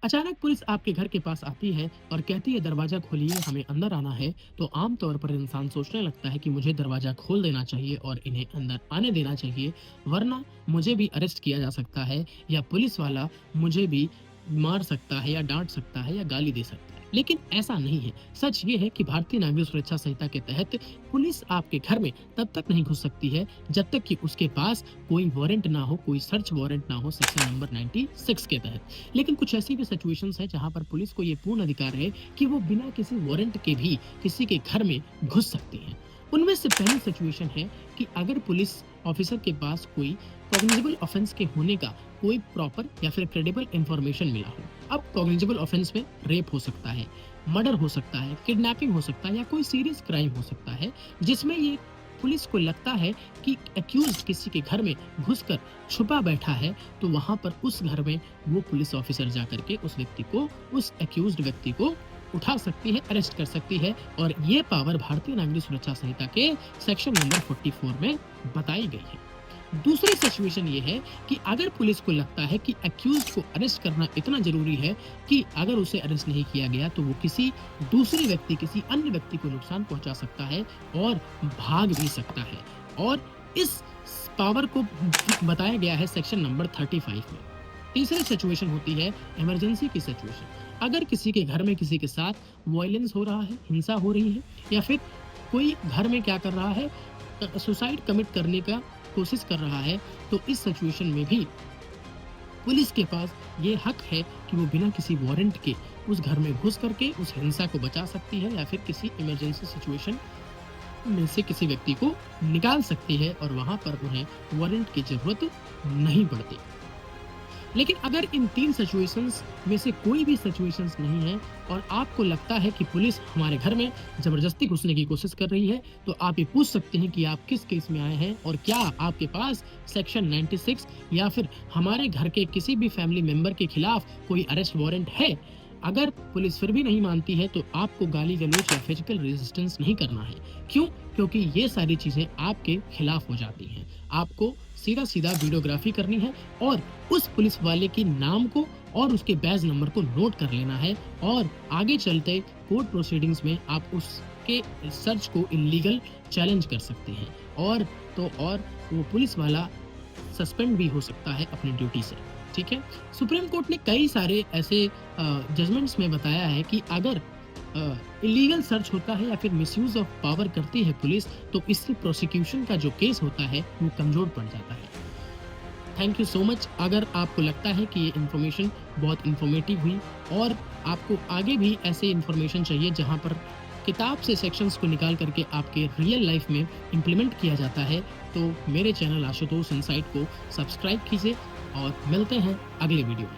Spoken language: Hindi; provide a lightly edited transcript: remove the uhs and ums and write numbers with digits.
अचानक पुलिस आपके घर के पास आती है और कहती है दरवाजा खोलिए, हमें अंदर आना है। तो आम तौर पर इंसान सोचने लगता है कि मुझे दरवाजा खोल देना चाहिए और इन्हें अंदर आने देना चाहिए, वरना मुझे भी अरेस्ट किया जा सकता है या पुलिस वाला मुझे भी मार सकता है या डांट सकता है या गाली दे सकता है। लेकिन ऐसा नहीं है। सच ये है कि भारतीय नागरिक सुरक्षा संहिता के तहत पुलिस आपके घर में तब तक नहीं घुस सकती है जब तक कि उसके पास कोई वारंट ना हो, कोई सर्च वारंट ना हो सेक्शन नंबर 96 के तहत। लेकिन कुछ ऐसी भी सिचुएशंस हैं जहां पर पुलिस को ये पूर्ण अधिकार है कि वो बिना किसी वारंट के भी किसी के घर में घुस सकती है। उनमें से पहली सिचुएशन है कि अगर पुलिस ऑफिसर के पास कोई कॉग्निजेबल ऑफेंस के होने का कोई प्रॉपर या फिर क्रेडिबल इंफॉर्मेशन मिला हो। अब कॉग्निजेबल ऑफेंस में रेप हो सकता है, मर्डर हो सकता है, किडनैपिंग हो सकता है या कोई सीरियस क्राइम हो सकता है, जिसमें ये पुलिस को लगता है कि एक्यूज्ड किसी के घर में घुसकर छुपा बैठा है। तो वहां पर उस घर में वो पुलिस ऑफिसर जाकर के उस व्यक्ति को, उस एक्यूज्ड व्यक्ति को उठा सकती है, अरेस्ट कर सकती है। और ये पावर भारतीय नागरिक सुरक्षा संहिता के सेक्शन नंबर 44 में बताई गई है। दूसरी सिचुएशन ये है कि अगर पुलिस को लगता है कि एक्यूज्ड को अरेस्ट करना इतना जरूरी है कि अगर उसे अरेस्ट नहीं किया गया तो वो किसी दूसरे व्यक्ति, किसी अन्य व्यक्ति को नुकसान पहुंचा सकता है और भाग भी सकता है। और इस पावर को बताया गया है सेक्शन नंबर 35 में। तीसरी सिचुएशन होती है इमरजेंसी की सिचुएशन। अगर किसी के घर में किसी के साथ वायलेंस हो रहा है, हिंसा हो रही है या फिर कोई घर में क्या कर रहा है, सुसाइड कमिट करने का कोशिश कर रहा है, तो इस सिचुएशन में भी पुलिस के पास ये हक है कि वो बिना किसी वारंट के उस घर में घुस करके उस हिंसा को बचा सकती है या फिर किसी इमरजेंसी सिचुएशन में से किसी व्यक्ति को निकाल सकती है और वहां पर उन्हें वारंट की जरूरत नहीं पड़ती। लेकिन अगर इन तीन सिचुएशंस में से कोई भी सिचुएशंस नहीं है और आपको लगता है कि पुलिस हमारे घर में जबरदस्ती घुसने की कोशिश कर रही है, तो आप ये पूछ सकते हैं कि आप किस केस में आए हैं और क्या आपके पास सेक्शन 96 या फिर हमारे घर के किसी भी फैमिली मेंबर के खिलाफ कोई अरेस्ट वारंट है। अगर पुलिस फिर भी नहीं मानती है तो आपको गाली गलौज या फिजिकल रेजिस्टेंस नहीं करना है। क्यों? क्योंकि ये सारी चीजें आपके खिलाफ हो जाती हैं। आपको सीधा सीधा वीडियोग्राफी करनी है और उस पुलिस वाले के नाम को और उसके बैज नंबर को नोट कर लेना है और आगे चलते कोर्ट प्रोसीडिंग्स में आप उसके सर्च को इलीगल चैलेंज कर सकते हैं। और वो पुलिस वाला सस्पेंड भी हो सकता है अपनी ड्यूटी से। ठीक है। सुप्रीम कोर्ट ने कई सारे ऐसे जजमेंट्स में बताया है कि अगर इलीगल सर्च होता है या फिर मिसयूज ऑफ पावर करती है पुलिस, तो इससे प्रोसिक्यूशन का जो केस होता है वो कमजोर पड़ जाता है। Thank you so much. अगर आपको लगता है कि ये इन्फॉर्मेशन बहुत इन्फॉर्मेटिव हुई और आपको आगे भी ऐसे इन्फॉर्मेशन चाहिए जहां पर किताब से सेक्शंस को निकाल करके आपके रियल लाइफ में इम्प्लीमेंट किया जाता है, तो मेरे चैनल आशुतोष इनसाइट को सब्सक्राइब कीजिए और मिलते हैं अगले वीडियो में।